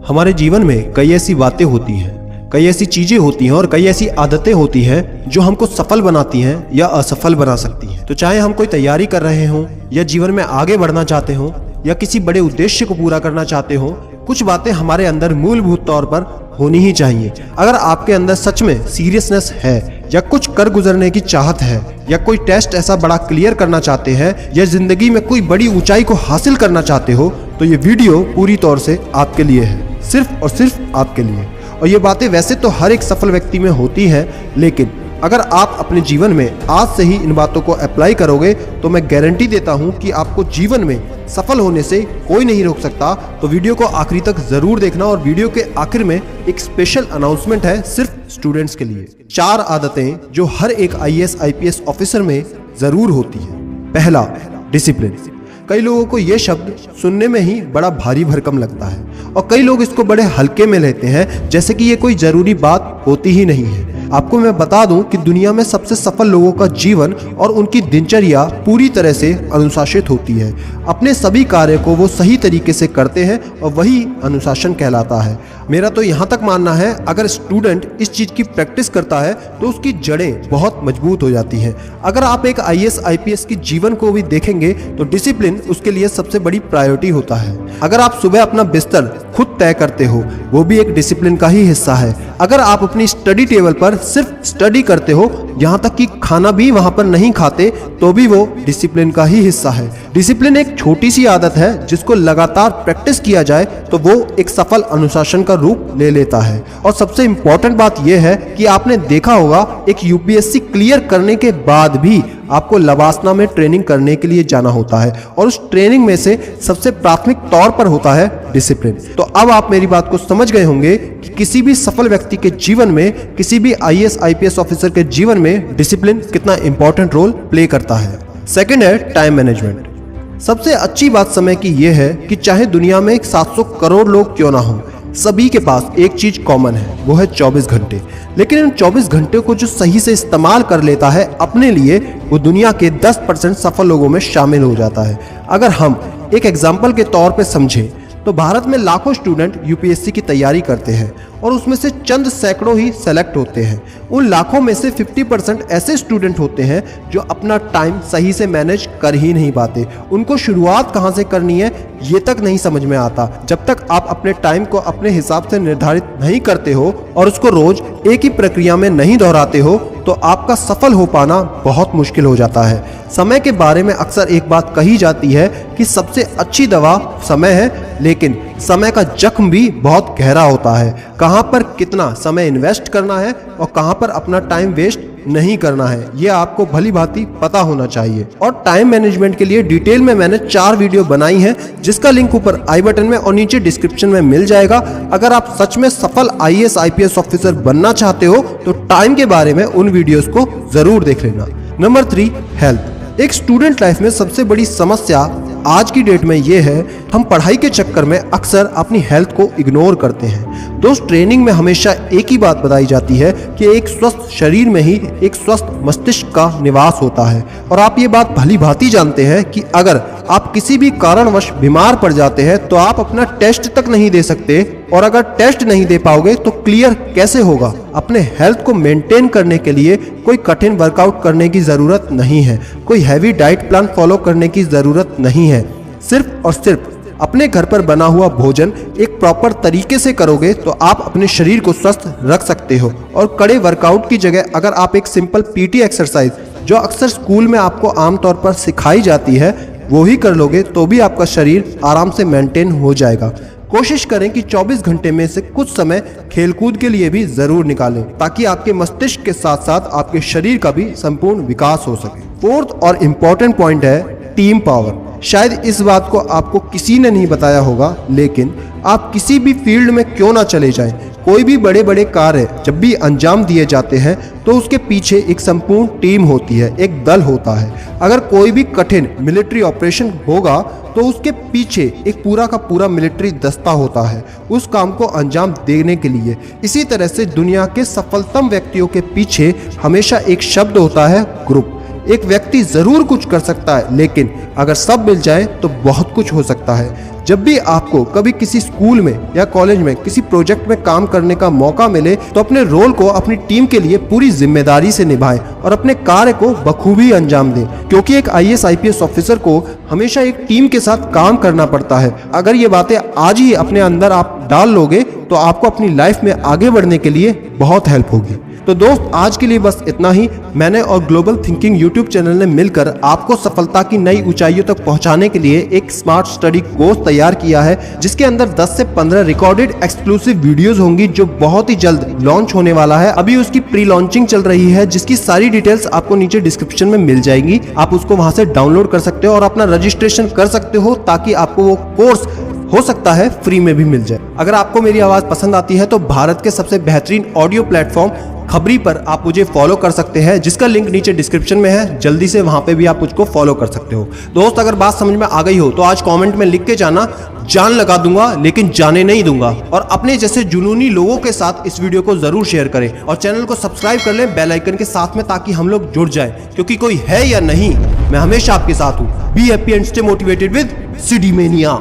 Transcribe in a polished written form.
हमारे जीवन में कई ऐसी बातें होती हैं, कई ऐसी चीजें होती हैं और कई ऐसी आदतें होती हैं जो हमको सफल बनाती हैं या असफल बना सकती हैं। तो चाहे हम कोई तैयारी कर रहे हों या जीवन में आगे बढ़ना चाहते हों या किसी बड़े उद्देश्य को पूरा करना चाहते हों, कुछ बातें हमारे अंदर मूलभूत तौर पर होनी ही चाहिए। अगर आपके अंदर सच में सीरियसनेस है या कुछ कर गुजरने की चाहत है या कोई टेस्ट ऐसा बड़ा क्लियर करना चाहते हैं या जिंदगी में कोई बड़ी ऊंचाई को हासिल करना चाहते हो, तो ये वीडियो पूरी तौर से आपके लिए है, सिर्फ और सिर्फ आपके लिए। और ये बातें वैसे तो हर एक सफल व्यक्ति में होती हैं, लेकिन अगर आप अपने जीवन में आज से ही इन बातों को अप्लाई करोगे तो मैं गारंटी देता हूं कि आपको जीवन में सफल होने से कोई नहीं रोक सकता। तो वीडियो को आखिरी तक जरूर देखना। और वीडियो के आखिर में एक स्पेशल अनाउंसमेंट है सिर्फ स्टूडेंट्स के लिए। 4 आदतें जो हर एक IAS IPS ऑफिसर में जरूर होती है। पहला, डिसिप्लिन। कई लोगों को यह शब्द सुनने में ही बड़ा भारी भरकम लगता है और कई लोग इसको बड़े हल्के में लेते हैं, जैसे कि ये कोई जरूरी बात होती ही नहीं है। आपको मैं बता दूं कि दुनिया में सबसे सफल लोगों का जीवन और उनकी दिनचर्या पूरी तरह से अनुशासित होती है। अपने सभी कार्य को वो सही तरीके से करते हैं और वही अनुशासन कहलाता है। मेरा तो यहाँ तक मानना है, अगर स्टूडेंट इस चीज की प्रैक्टिस करता है तो उसकी जड़ें बहुत मजबूत हो जाती हैं। अगर आप एक IAS IPS की जीवन को भी देखेंगे तो डिसिप्लिन उसके लिए सबसे बड़ी प्रायोरिटी होता है। अगर आप सुबह अपना बिस्तर खुद तय करते हो, वो भी एक डिसिप्लिन का ही हिस्सा है। अगर आप अपनी स्टडी टेबल पर सिर्फ स्टडी करते हो, यहाँ तक कि खाना भी वहां पर नहीं खाते, तो भी वो डिसिप्लिन का ही हिस्सा है। डिसिप्लिन एक छोटी सी आदत है जिसको लगातार प्रैक्टिस किया जाए तो वो एक सफल अनुशासन का रूप ले लेता है। और सबसे इंपॉर्टेंट बात यह है कि आपने देखा होगा, एक UPSC क्लियर करने के बाद भी आपको लवासना में ट्रेनिंग करने के लिए जाना होता है और उस ट्रेनिंग में से सबसे प्राथमिक तौर पर होता है डिसिप्लिन। तो अब आप मेरी बात को समझ गए होंगे कि किसी भी सफल व्यक्ति के जीवन में, किसी भी IAS IPS ऑफिसर के जीवन में डिसिप्लिन कितना इंपॉर्टेंट रोल प्ले करता है। सेकंड है टाइम मैनेजमेंट। सबसे अच्छी बात समय की यह है कि चाहे दुनिया में 700 करोड़ लोग क्यों ना हो, सभी के पास एक चीज कॉमन है, वो है 24 घंटे। लेकिन इन 24 घंटे को जो सही से इस्तेमाल कर लेता है अपने लिए, वो दुनिया के 10% सफल लोगों में शामिल हो जाता है। अगर हम एक एग्जाम्पल के तौर पे समझें तो भारत में लाखों स्टूडेंट UPSC की तैयारी करते हैं और उसमें से चंद सैकड़ों ही सेलेक्ट होते हैं। उन लाखों में से 50% ऐसे स्टूडेंट होते हैं जो अपना टाइम सही से मैनेज कर ही नहीं पाते। उनको शुरुआत कहाँ से करनी है ये तक नहीं समझ में आता। जब तक आप अपने टाइम को अपने हिसाब से निर्धारित नहीं करते हो और उसको रोज एक ही प्रक्रिया में नहीं दोहराते हो, तो आपका सफल हो पाना बहुत मुश्किल हो जाता है। समय के बारे में अक्सर एक बात कही जाती है कि सबसे अच्छी दवा समय है, लेकिन समय का जख्म भी बहुत गहरा होता है। कहाँ पर कितना समय इन्वेस्ट करना है और कहाँ पर अपना टाइम वेस्ट नहीं करना है, ये आपको भली भांति पता होना चाहिए। और टाइम मैनेजमेंट के लिए डिटेल में मैंने 4 वीडियो बनाई हैं, जिसका लिंक ऊपर आई बटन में और नीचे डिस्क्रिप्शन में मिल जाएगा। अगर आप सच में सफल IAS IPS ऑफिसर बनना चाहते हो तो टाइम के बारे में उन वीडियोस को जरूर देख लेना। Number 3, health. एक स्टूडेंट लाइफ में सबसे बड़ी समस्या आज की डेट में ये है, हम पढ़ाई के चक्कर में अक्सर अपनी हेल्थ को इग्नोर करते हैं। दोस्त, ट्रेनिंग में हमेशा एक ही बात बताई जाती है कि एक स्वस्थ शरीर में ही एक स्वस्थ मस्तिष्क का निवास होता है। और आप ये बात भली भांति जानते हैं कि अगर आप किसी भी कारणवश बीमार पड़ जाते हैं तो आप अपना टेस्ट तक नहीं दे सकते, और अगर टेस्ट नहीं दे पाओगे तो क्लियर कैसे होगा। अपने हेल्थ को मेंटेन करने के लिए कोई कठिन वर्कआउट करने की जरूरत नहीं है, कोई हैवी डाइट प्लान फॉलो करने की जरूरत नहीं है। सिर्फ और सिर्फ अपने घर पर बना हुआ भोजन एक प्रॉपर तरीके से करोगे तो आप अपने शरीर को स्वस्थ रख सकते हो। और कड़े वर्कआउट की जगह अगर आप एक सिंपल PT एक्सरसाइज, जो अक्सर स्कूल में आपको आमतौर पर सिखाई जाती है, वो ही कर लोगे तो भी आपका शरीर आराम से मेंटेन हो जाएगा। कोशिश करें कि 24 घंटे में से कुछ समय खेलकूद के लिए भी जरूर निकालें, ताकि आपके मस्तिष्क के साथ साथ आपके शरीर का भी संपूर्ण विकास हो सके। 4th और इम्पोर्टेंट पॉइंट है टीम पावर। शायद इस बात को आपको किसी ने नहीं बताया होगा, लेकिन आप किसी भी फील्ड में क्यों ना चले जाएं, कोई भी बड़े बड़े कार्य जब भी अंजाम दिए जाते हैं तो उसके पीछे एक संपूर्ण टीम होती है, एक दल होता है। अगर कोई भी कठिन मिलिट्री ऑपरेशन होगा तो उसके पीछे एक पूरा का पूरा मिलिट्री दस्ता होता है उस काम को अंजाम देने के लिए। इसी तरह से दुनिया के सफलतम व्यक्तियों के पीछे हमेशा एक शब्द होता है, ग्रुप। एक व्यक्ति जरूर कुछ कर सकता है, लेकिन अगर सब मिल जाए तो बहुत कुछ हो सकता है। जब भी आपको कभी किसी स्कूल में या कॉलेज में किसी प्रोजेक्ट में काम करने का मौका मिले तो अपने रोल को अपनी टीम के लिए पूरी जिम्मेदारी से निभाएं और अपने कार्य को बखूबी अंजाम दें, क्योंकि एक IAS IPS ऑफिसर को हमेशा एक टीम के साथ काम करना पड़ता है। अगर ये बातें आज ही अपने अंदर आप डाल लोगे तो आपको अपनी लाइफ में आगे बढ़ने के लिए बहुत हेल्प होगी। तो दोस्त, आज के लिए बस इतना ही। मैंने और ग्लोबल थिंकिंग यूट्यूब चैनल ने मिलकर आपको सफलता की नई ऊंचाइयों तक पहुंचाने के लिए एक स्मार्ट स्टडी कोर्स तैयार किया है, जिसके अंदर 10 से 15 रिकॉर्डेड एक्सक्लूसिव वीडियोस होंगी, जो बहुत ही जल्द लॉन्च होने वाला है। अभी उसकी प्री लॉन्चिंग चल रही है, जिसकी सारी डिटेल्स आपको नीचे डिस्क्रिप्शन में मिल जाएंगी। आप उसको वहां से डाउनलोड कर सकते हो और अपना रजिस्ट्रेशन कर सकते हो, ताकि आपको वो कोर्स हो सकता है फ्री में भी मिल जाए। अगर आपको मेरी आवाज पसंद आती है तो भारत के सबसे बेहतरीन ऑडियो प्लेटफॉर्म खबरी पर आप मुझे फॉलो कर सकते हैं, जिसका लिंक नीचे डिस्क्रिप्शन में है। जल्दी से वहां पे भी आप मुझको फॉलो कर सकते हो। दोस्त, अगर बात समझ में आ गई हो तो आज कमेंट में लिख के जाना, जान लगा दूंगा लेकिन जाने नहीं दूंगा। और अपने जैसे जुनूनी लोगों के साथ इस वीडियो को जरूर शेयर करें और चैनल को सब्सक्राइब कर लें बेल आइकन के साथ में, ताकि हम लोग जुड़ जाए। क्योंकि कोई है या नहीं, मैं हमेशा आपके साथ हूं। Be happy and stay motivated with CD mania.